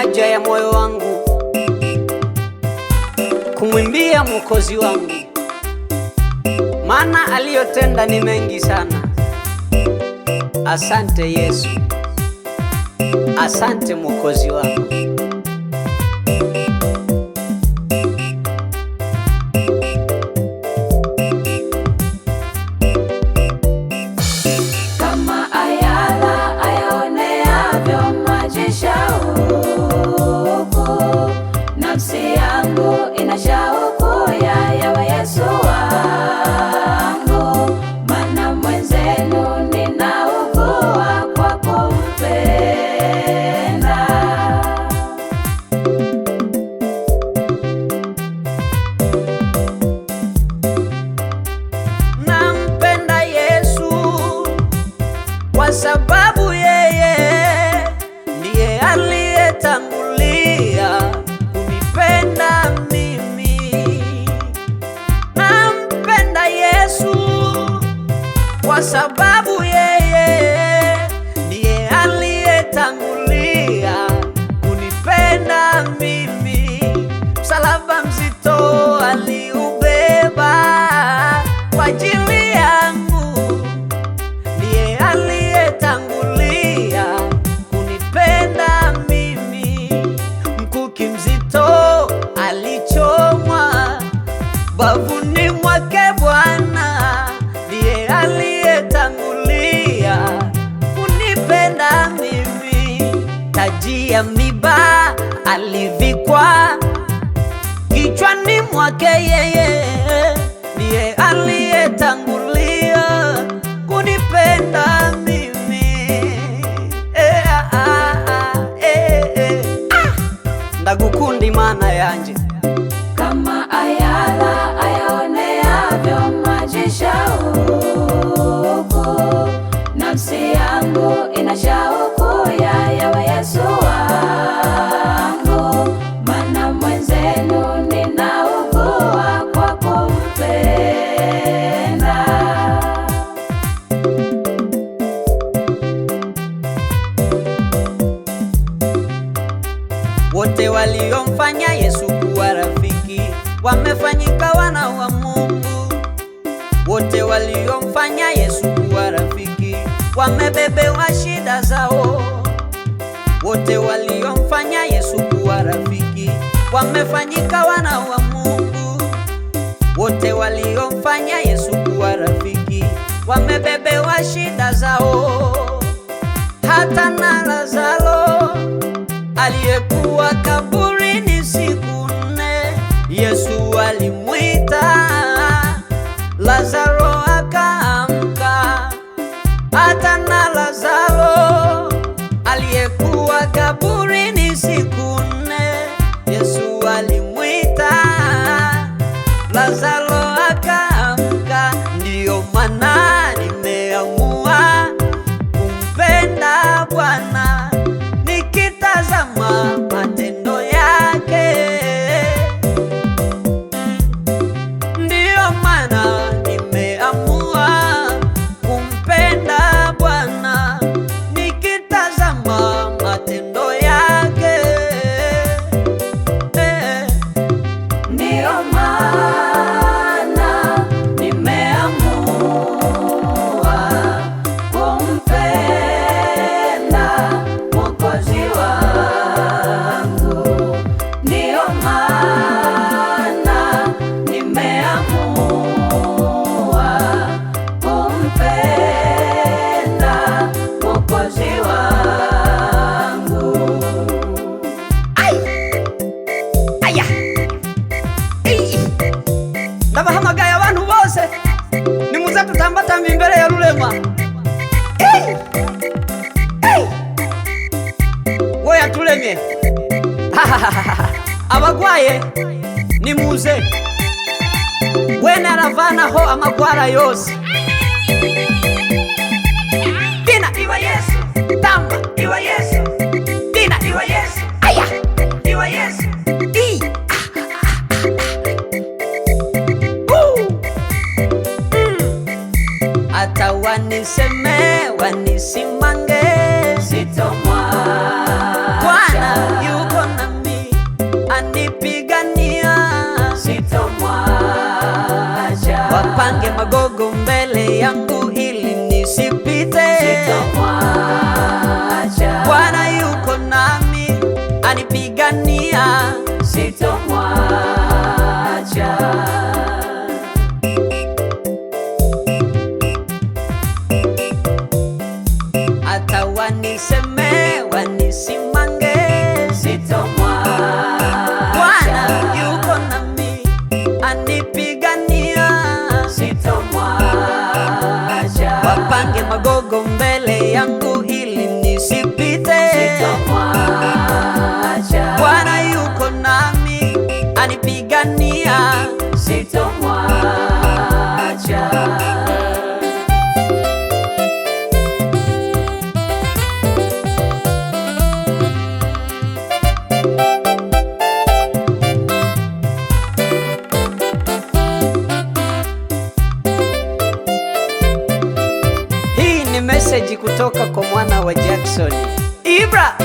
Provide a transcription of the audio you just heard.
haja ya moyo wangu kumwimbia Mwokozi wangu, maana aliyotenda ni mengi sana. Asante Yesu, asante Mwokozi wangu. Nafsi yangu ina shauku ya yawe Yesu wangu, maana mwenzenu ninaugua kwa kumpenda. Nampenda Yesu kwa sababu yeye ndiye aliyetangulia kunipenda mimi. Nampenda Yesu kwa sababu yeye ndiye aliyetangulia kunipenda mimi. Msalaba mzito aliubeba kwa ajili yangu, ndiye aliyetangulia kunipenda mimi. Mkuki mzito alichomwa bavuni mwake Bwana, ndiye aliyetangulia kunipenda mimi. Taji ya miba alivikwa kichwani mwake yeye, ndiye aliyetangulia kunipenda mimi. Ndagukundi mana yanje kama ayala ayaoneavyo maji shauku, nafsi yangu ina shauku ya yawe Yesu wangu, maana mwenzenu ninaugua kwa kumpenda. Wote waliomfanya Yesu kuwa rafiki wamefanyika wana wa Mungu. Wote waliomfanya Yesu kuwa rafiki wamebebewa shida zao. Wote waliomfanya Yesu kuwa rafiki wamefanyika wana wa Mungu. Wote waliomfanya Yesu kuwa rafiki wamebebewa shida zao. Hata na Lazaro aliyekuwa kaburini siku 4, Yesu alimwita Lazaro akaamka. Hata na Lazaro aliyekuwa kaburini siku 4, Yesu alimwita Lazaro akaamka. Ndiyo maana nimeamua kumpenda Bwana nikitazama matendo yake. Ndiyo maana nimeamua kumpenda Bwana nikitazama matendo yake. Ndiyo maana nimeamua kumpenda Mwokozi wangu. Ndiyo maana nimeamua kumpenda Mwokozi wangu. Aya ndabahamagaye abantu bose nimuze tutambatambe imbere ya Rurema. We yaturemye abagwaye nimuze, we naravanaho amagwara yose. Dina iwa Yesu, tamba iwa Yesu, Dina iwa Yesu, aya iwa Yesu. Ata waniseme wanisimange, sitomwacha Bwana yuko wapange magogo mbele yangu ili nisipite. Sitomwacha, Bwana yuko nami anipigania, sitomwacha. hata waniseme wanisimange, Sitomwacha, Bwana yuko nami anipigania. sitomwacha. Wapange magogo mbele yangu ili nisipite. Sitomwacha, Bwana yuko nami anipigania. sitomwacha. Hii ni message kutoka kwa mwana wa Jackson. Ibra.